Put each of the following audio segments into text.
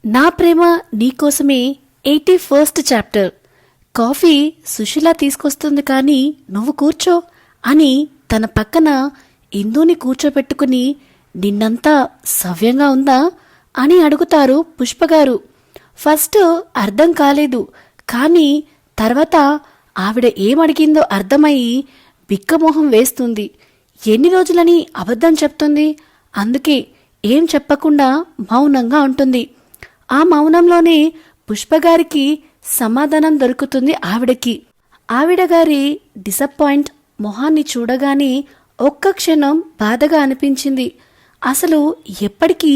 నా ప్రేమ నీకోసమే 81st chapter. Coffee Susheela తీసుకొస్తుంది కానీ నువ్వు కూర్చో అని తన పక్కన ఇందుని కూర్చోబెట్టుకుని నిన్నంతా సవ్యంగా ఉందా అని అడుగుతారు పుష్పగారు. ఫస్ట్ అర్థం కాలేదు, కానీ తర్వాత ఆవిడ ఏమడిగిందో అర్థమయ్యి బిక్కమోహం వేస్తుంది. ఎన్ని రోజులని అబద్ధం చెప్తుంది, అందుకే ఏం చెప్పకుండా మౌనంగా ఉంటుంది. ఆ మౌనంలోనే పుష్పగారికి సమాధానం దొరుకుతుంది ఆవిడకి. ఆవిడగారి డిసప్పాయింట్ మొహాన్ని చూడగానే ఒక్క క్షణం బాధగా అనిపించింది. అసలు ఎప్పటికీ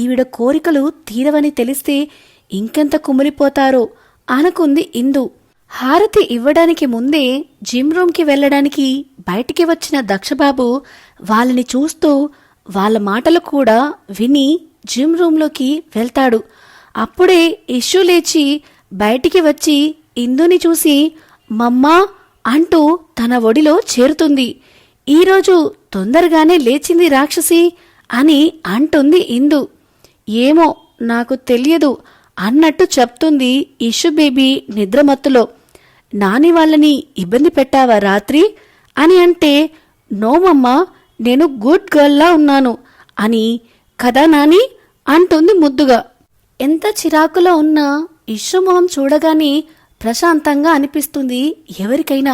ఈవిడ కోరికలు తీరవని తెలిస్తే ఇంకెంత కుమిలిపోతారో అనుకుంది ఇందు. హారతి ఇవ్వడానికి ముందే జిమ్ రూమ్కి వెళ్లడానికి బయటికి వచ్చిన దక్షబాబు వాళ్ళని చూస్తూ వాళ్ళ మాటలు కూడా విని జిమ్ రూంలోకి వెళ్తాడు. అప్పుడే ఇష్యూ లేచి బయటికి వచ్చి ఇందుని చూసి మమ్మా అంటూ తన ఒడిలో చేరుతుంది. ఈరోజు తొందరగానే లేచింది రాక్షసి అని అంటుంది ఇందు. ఏమో నాకు తెలియదు అన్నట్టు చెప్తుంది ఇష్యూ బేబీ నిద్రమత్తులో. నాని వాళ్ళని ఇబ్బంది పెట్టావా రాత్రి అని అంటే, నోమమ్మా నేను గుడ్ గర్ల్లా ఉన్నాను అని. కదా నాని అంటుంది ముద్దుగా. ఎంత చిరాకులో ఉన్నా ఇష్యూ మొహం చూడగానే ప్రశాంతంగా అనిపిస్తుంది ఎవరికైనా.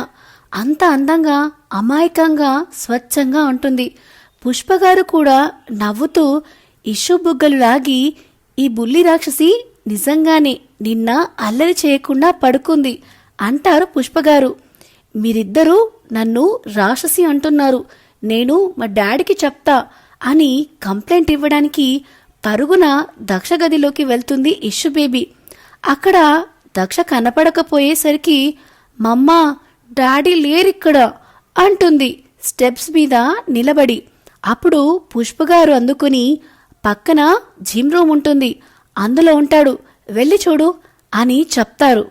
అంత అందంగా అమాయకంగా స్వచ్ఛంగా ఉంటుంది. పుష్పగారు కూడా నవ్వుతూ ఇష్యూ బుగ్గలు లాగి, ఈ బుల్లి రాక్షసి నిజంగానే నిన్న అల్లరి చేయకుండా పడుకుంది అంటారు పుష్పగారు. మీరిద్దరూ నన్ను రాక్షసి అంటున్నారు, నేను మా డాడీకి చెప్తా అని కంప్లైంట్ ఇవ్వడానికి పరుగున దక్ష గదిలోకి వెళ్తుంది ఇష్యూ బేబీ. అక్కడ దక్ష కనపడకపోయేసరికి మమ్మా డాడీ లేరిక్కడ అంటుంది స్టెప్స్ మీద నిలబడి. అప్పుడు పుష్పగారు అందుకుని పక్కన జిమ్ రూమ్ ఉంటుంది, అందులో ఉంటాడు, వెళ్ళి చూడు అని చెప్తారు.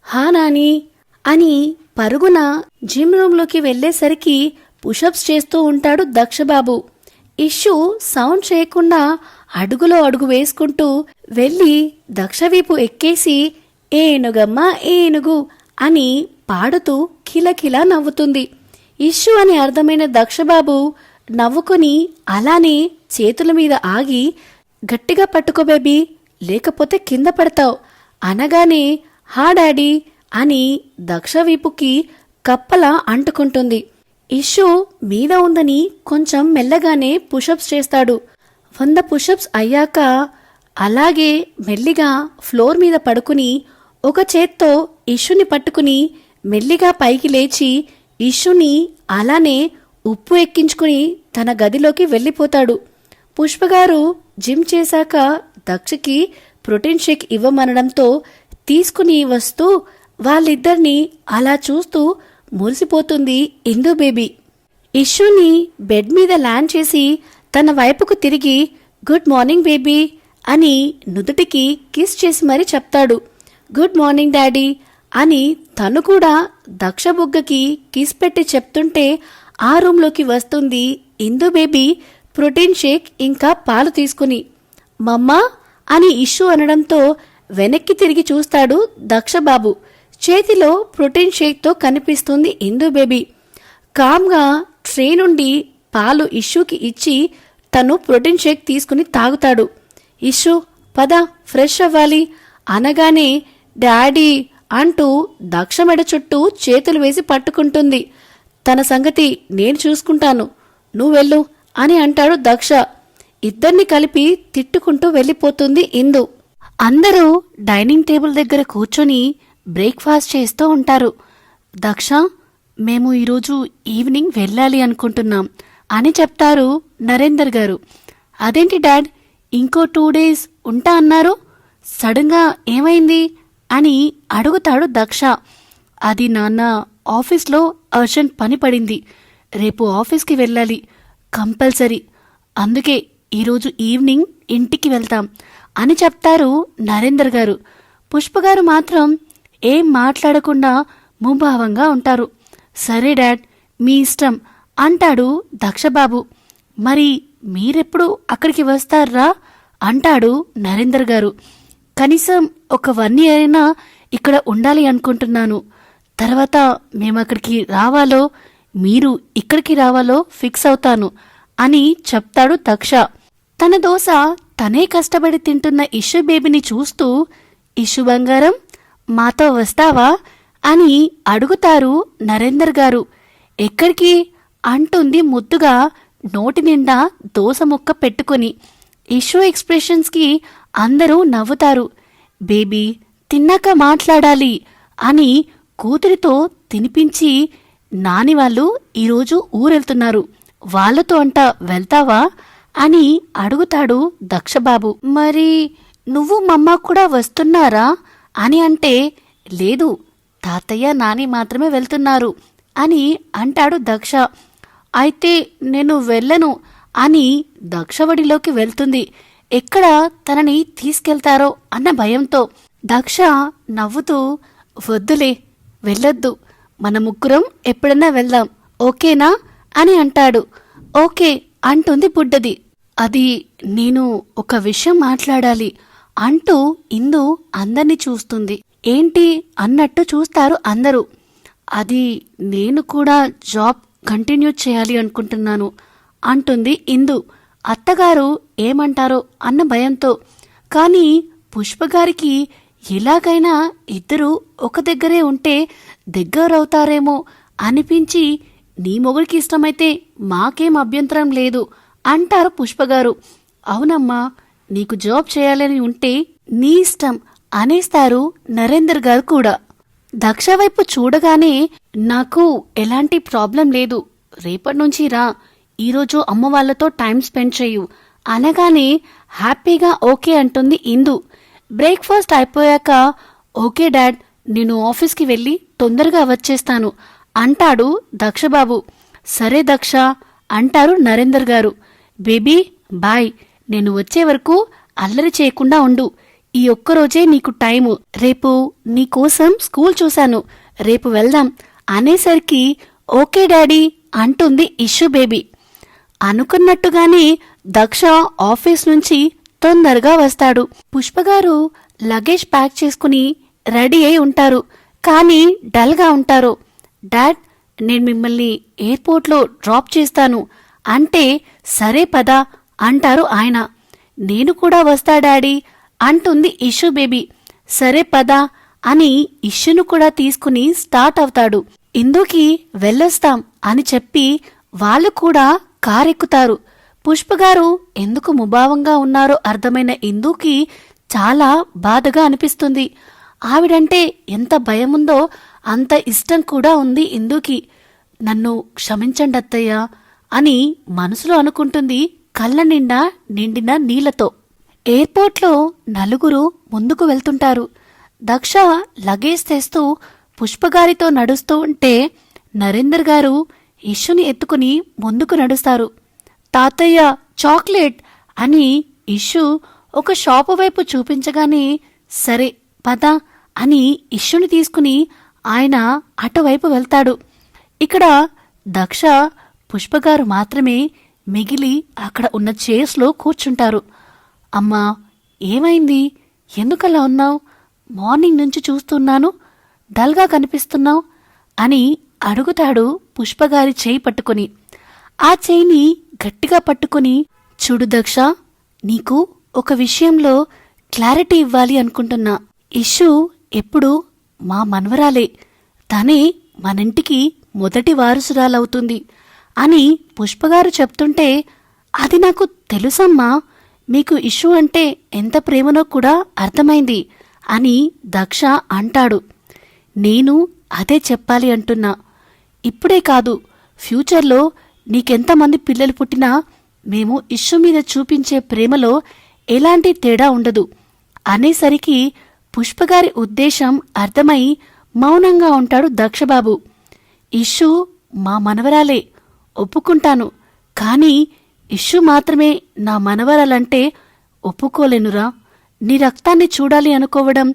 హా నాని అని పరుగున జిమ్ రూంలోకి వెళ్లేసరికి పుషప్స్ చేస్తూ ఉంటాడు దక్షబాబు. ఇష్యూ సౌండ్ చేయకుండా అడుగులో అడుగు వేసుకుంటూ వెళ్ళి దక్షవీపు ఎక్కేసి ఏనుగమ్మా ఏనుగు అని పాడుతూ కిలకిలా నవ్వుతుంది. ఇష్యూ అని అర్థమైన దక్షబాబు నవ్వుకుని అలానే చేతుల మీద ఆగి, గట్టిగా పట్టుకో బేబీ, లేకపోతే కింద పడతావు అనగానే హా డాడీ అని దక్షవీపుకి కప్పలా అంటుకుంటుంది. ఇష్యూ మీద ఉందని కొంచెం మెల్లగానే పుషప్స్ చేస్తాడు. 100 పుషప్స్ అయ్యాక అలాగే మెల్లిగా ఫ్లోర్ మీద పడుకుని ఒక చేత్తో ఇష్యూని పట్టుకుని మెల్లిగా పైకి లేచి ఇష్యూని అలానే ఉప్పు ఎక్కించుకుని తన గదిలోకి వెళ్ళిపోతాడు. పుష్పగారు జిమ్ చేశాక దక్షకి ప్రోటీన్ షేక్ ఇవ్వమనడంతో తీసుకుని వస్తూ వాళ్ళిద్దరినీ అలా చూస్తూ మురిసిపోతుంది ఇందు బేబీ. ఇష్యూని బెడ్ మీద ల్యాండ్ చేసి తన వైపుకు తిరిగి గుడ్ మార్నింగ్ బేబీ అని నుదుటికి కిస్ చేసి మరీ చెప్తాడు. గుడ్ మార్నింగ్ డాడీ అని తను కూడా దక్ష బుగ్గకి కిస్ పెట్టి చెప్తుంటే ఆ రూంలోకి వస్తుంది ఇందు బేబీ ప్రోటీన్ షేక్ ఇంకా పాలు తీసుకుని. మమ్మా అని ఇష్యూ అనడంతో వెనక్కి తిరిగి చూస్తాడు దక్షబాబు. చేతిలో ప్రోటీన్ షేక్తో కనిపిస్తుంది ఇందు బేబీ. కామ్గా ట్రే నుండి పాలు ఇష్యూకి ఇచ్చి తను ప్రోటీన్ షేక్ తీసుకుని తాగుతాడు. ఇష్యూ పద ఫ్రెష్ అవ్వాలి అనగానే డాడీ అంటూ దక్ష మెడ చుట్టూ చేతులు వేసి పట్టుకుంటుంది. తన సంగతి నేను చూసుకుంటాను, నువ్వెళ్ళు అని అంటాడు దక్ష. ఇద్దరిని కలిపి తిట్టుకుంటూ వెళ్ళిపోతుంది ఇందు. అందరూ డైనింగ్ టేబుల్ దగ్గర కూర్చొని బ్రేక్ఫాస్ట్ చేస్తూ ఉంటారు. దక్ష, మేము ఈరోజు ఈవినింగ్ వెళ్ళాలి అనుకుంటున్నాం అని చెప్తారు నరేందర్ గారు. అదేంటి డాడ్, ఇంకో 2 days ఉంటా అన్నారు, సడన్గా ఏమైంది అని అడుగుతాడు దక్ష. అది నాన్న, ఆఫీస్లో అర్జెంట్ పని పడింది, రేపు ఆఫీస్కి వెళ్ళాలి కంపల్సరీ, అందుకే ఈరోజు ఈవినింగ్ ఇంటికి వెళ్తాం అని చెప్తారు నరేందర్ గారు. పుష్పగారు మాత్రం ఏం మాట్లాడకుండా ముభావంగా ఉంటారు. సరే డాడ్, మీ ఇష్టం అంటాడు దక్షబాబు. మరి మీరెప్పుడు అక్కడికి వస్తారా అంటాడు నరేందర్ గారు. కనీసం ఒక 1 year అయినా ఇక్కడ ఉండాలి అనుకుంటున్నాను. తర్వాత మేమక్కడికి రావాలో మీరు ఇక్కడికి రావాలో ఫిక్స్ అవుతాను అని చెప్తాడు దక్ష. తన దోశ తనే కష్టపడి తింటున్న ఇషు బేబీని చూస్తూ, ఇషు బంగారం మాతో వస్తావా అని అడుగుతారు నరేందర్ గారు. ఎక్కడికి అంటుంది ముద్దుగా నోటి నిండా దోశ ముక్క పెట్టుకుని. ఇషు ఎక్స్ప్రెషన్స్కి అందరూ నవ్వుతారు. బేబీ తిన్నాక మాట్లాడాలి అని కూతురితో తినిపించి, నాని వాళ్ళు ఈరోజు ఊరెళ్తున్నారు, వాళ్ళతో అంట వెళ్తావా అని అడుగుతాడు దక్షబాబు. మరి నువ్వు మమ్మ కూడా వస్తున్నారా అని అంటే, లేదు తాతయ్య నాని మాత్రమే వెళ్తున్నారు అని అంటాడు దక్ష. అయితే నేను వెళ్ళను అని దక్షవడిలోకి వెళ్తుంది. ఎక్కడ తనని తీసుకెళ్తారో అన్న భయంతో. దక్ష నవ్వుతూ, వద్దులే వెళ్ళొద్దు, మన ముగ్గురం ఎప్పుడన్నా వెళ్దాం, ఓకేనా అని అంటాడు. ఓకే అంటుంది బుడ్డది. అది నేను ఒక విషయం మాట్లాడాలి అంటూ ఇందు అందర్నీ చూస్తుంది. ఏంటి అన్నట్టు చూస్తారు అందరూ. అది నేను కూడా జాబ్ కంటిన్యూ చేయాలి అనుకుంటున్నాను అంటుంది ఇందు. అత్తగారు ఏమంటారో అన్న భయంతో. కానీ పుష్పగారికి ఎలాగైనా ఇద్దరూ ఒక దగ్గరే ఉంటే దగ్గరవుతారేమో అనిపించి, నీ మొగుడికి ఇష్టమైతే మాకేం అభ్యంతరం లేదు అంటారు పుష్పగారు. అవునమ్మా, నీకు జాబ్ చేయాలని ఉంటే నీ ఇష్టం అనేస్తారు నరేందర్ గారు కూడా. దక్ష వైపు చూడగానే, నాకు ఎలాంటి ప్రాబ్లం లేదు, రేపటి నుంచి రా, ఈరోజు అమ్మ వాళ్లతో టైం స్పెండ్ చెయ్యు అనగానే హ్యాపీగా ఓకే అంటుంది ఇందు. బ్రేక్ఫాస్ట్ అయిపోయాక, ఓకే డాడ్, నేను ఆఫీస్కి వెళ్ళి తొందరగా వచ్చేస్తాను అంటాడు దక్షబాబు. సరే దక్ష అంటారు నరేందర్ గారు. బేబీ బాయ్, నేను వచ్చే వరకు అల్లరి చేయకుండా ఉండు, ఈ ఒక్కరోజే నీకు టైము, రేపు నీకోసం స్కూల్ చూశాను, రేపు వెళ్దాం అనేసరికి ఓకే డాడీ అంటుంది ఇషు బేబీ. అనుకున్నట్టుగానే దక్ష ఆఫీస్ నుంచి తొందరగా వస్తాడు. పుష్పగారు లగేజ్ ప్యాక్ చేసుకుని రెడీ అయి ఉంటారు. కానీ డల్గా ఉంటారు. డాడ్, నేను మిమ్మల్ని ఎయిర్పోర్ట్లో డ్రాప్ చేస్తాను అంటే, సరే పదా అంటారు ఆయన. నేను కూడా వస్తా డాడీ అంటుంది ఇషు బేబీ. సరే పదా అని ఇషును కూడా తీసుకుని స్టార్ట్ అవుతాడు. ఇందుకి వెళ్ళొస్తాం అని చెప్పి వాళ్ళు కూడా కారెక్కుతారు. పుష్పగారు ఎందుకు ముభావంగా ఉన్నారో అర్థమైన ఇందుకి చాలా బాధగా అనిపిస్తుంది. ఆవిడంటే ఎంత భయముందో అంత ఇష్టం కూడా ఉంది ఇందుకి. నన్ను క్షమించండి అత్తయ్య అని మనసులో అనుకుంటుంది, కళ్ళ నిండా నిండిన నీళ్లతో. ఎయిర్పోర్ట్లో నలుగురు ముందుకు వెళ్తుంటారు. దక్ష లగేజ్ తెస్తూ పుష్పగారితో నడుస్తూ ఉంటే, నరేందర్ గారు ఇషుని ఎత్తుకుని ముందుకు నడుస్తారు. తాతయ్య చాక్లెట్ అని ఇషు ఒక షాపు వైపు చూపించగానే, సరే పద అని ఇషుని తీసుకుని ఆయన అటువైపు వెళ్తాడు. ఇక్కడ దక్ష పుష్పగారు మాత్రమే మిగిలి అక్కడ ఉన్న చైర్స్లో కూర్చుంటారు. అమ్మా, ఏమైంది, ఎందుకలా ఉన్నావు, మార్నింగ్ నుంచి చూస్తున్నాను, డల్గా కనిపిస్తున్నావు అని అడుగుతాడు పుష్పగారి చేయి పట్టుకుని. ఆ చేయిని గట్టిగా పట్టుకుని, చూడు దక్ష, నీకు ఒక విషయంలో క్లారిటీ ఇవ్వాలి అనుకుంటున్నా. ఇషు ఎప్పుడు మా మనవరాలే, తనే మనింటికి మొదటి వారసురాలవుతుంది అని పుష్పగారు చెప్తుంటే, అది నాకు తెలుసమ్మా, మీకు ఇషు అంటే ఎంత ప్రేమనో కూడా అర్థమైంది అని దక్ష అంటాడు. నేను అదే చెప్పాలి అంటున్నా. ఇప్పుడే కాదు, ఫ్యూచర్లో నీకెంతమంది పిల్లలు పుట్టినా మేము ఇషు మీద చూపించే ప్రేమలో ఎలాంటి తేడా ఉండదు అనేసరికి పుష్పగారి ఉద్దేశం అర్థమై మౌనంగా ఉంటాడు దక్షబాబు. ఇషు మా మనవరాలే, ఒప్పుకుంటాను, కానీ ఇషు మాత్రమే నా మనవరాలంటే ఒప్పుకోలేనురా. నీ రక్తాన్ని చూడాలి అనుకోవడం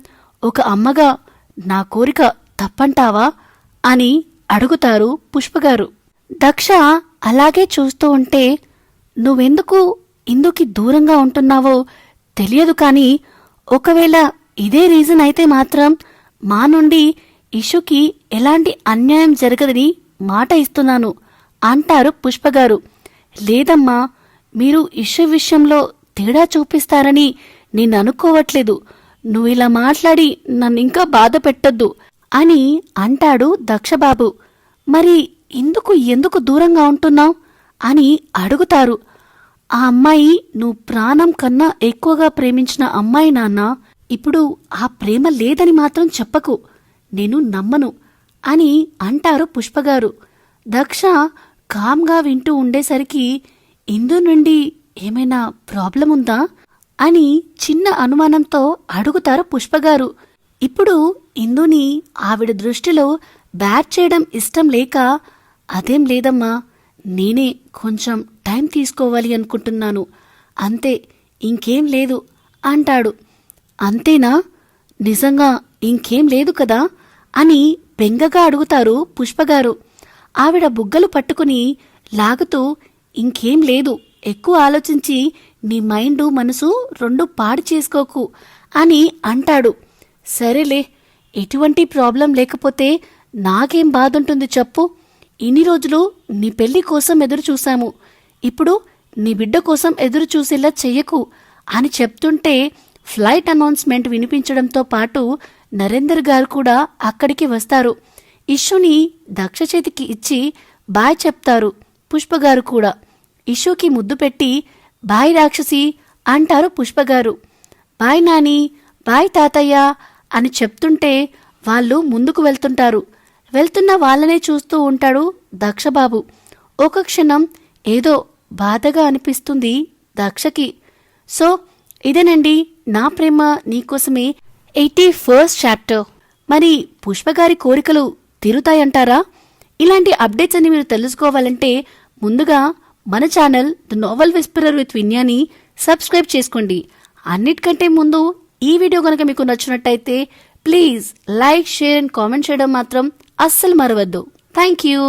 ఒక అమ్మగా నా కోరిక తప్పంటావా అని అడుగుతారు పుష్పగారు. దక్ష అలాగే చూస్తూ ఉంటే, నువ్వెందుకు ఇందుకి దూరంగా ఉంటున్నావో తెలియదు, కానీ ఒకవేళ ఇదే రీజన్ అయితే మాత్రం మా నుండి ఇషుకి ఎలాంటి అన్యాయం జరగదని మాట ఇస్తున్నాను అంటారు పుష్పగారు. లేదమ్మా, మీరు ఇషు విషయంలో తేడా చూపిస్తారని నేను అనుకోవట్లేదు. నువ్వు ఇలా మాట్లాడి నన్నింకా బాధ పెట్టొద్దు అని అంటాడు దక్షబాబు. మరి ఎందుకు దూరంగా ఉంటున్నావు అని అడుగుతారు. ఆ అమ్మాయి నువ్వు ప్రాణం కన్నా ఎక్కువగా ప్రేమించిన అమ్మాయి నాన్న. ఇప్పుడు ఆ ప్రేమ లేదని మాత్రం చెప్పకు, నేను నమ్మను అని అంటారు పుష్పగారు. దక్ష కామ్గా వింటూ ఉండేసరికి ఇందు నుండి ఏమైనా ప్రాబ్లం ఉందా అని చిన్న అనుమానంతో అడుగుతారు పుష్పగారు. ఇప్పుడు ఇందుని ఆవిడ దృష్టిలో బ్యాట్ చేయడం ఇష్టం లేక, అదేం లేదమ్మా, నేనే కొంచెం టైం తీసుకోవాలి అనుకుంటున్నాను, అంతే, ఇంకేం లేదు అంటాడు. అంతేనా? నిజంగా ఇంకేం లేదు కదా అని బెంగగా అడుగుతారు పుష్పగారు. ఆవిడ బుగ్గలు పట్టుకుని లాగుతూ, ఇంకేం లేదు, ఎక్కువ ఆలోచించి నీ మైండు మనసు రెండు పాడు చేసుకోకు అని అంటాడు. సరేలే, ఎటువంటి ప్రాబ్లం లేకపోతే నాకేం బాధుంటుంది చెప్పు. ఇన్ని రోజులు నీ పెళ్లి కోసం ఎదురు చూశాము, ఇప్పుడు నీ బిడ్డ కోసం ఎదురు చూసేలా చెయ్యకు అని చెప్తుంటే ఫ్లైట్ అనౌన్స్మెంట్ వినిపించడంతో పాటు నరేందర్ గారు కూడా అక్కడికి వస్తారు. ఇషుని దక్ష చేతికి ఇచ్చి బాయ్ చెప్తారు పుష్పగారు కూడా. ఇషుకి ముద్దు పెట్టి బాయ్ రాక్షసి అంటారు పుష్పగారు. బాయ్ నాని, బాయ్ తాతయ్య అని చెప్తుంటే వాళ్ళు ముందుకు వెళ్తుంటారు. వెళ్తున్న వాళ్ళనే చూస్తూ ఉంటాడు దక్షబాబు. ఒక క్షణం ఏదో బాధగా అనిపిస్తుంది దక్షకి. సో ఇదేనండి నా ప్రేమ నీకోసమే 81st చాప్టర్. మరి పుష్పగారి కోరికలు తీరుతాయంటారా? ఇలాంటి అప్డేట్స్ అన్ని మీరు తెలుసుకోవాలంటే ముందుగా మన channel the novel whisperer with విన్యాని సబ్స్క్రైబ్ చేసుకోండి. అన్నిటికంటే ముందు ఈ వీడియో కనుక మీకు నచ్చినట్టయితే please like, share and comment చేయడం మాత్రం అస్సలు మరవద్దు. Thank you.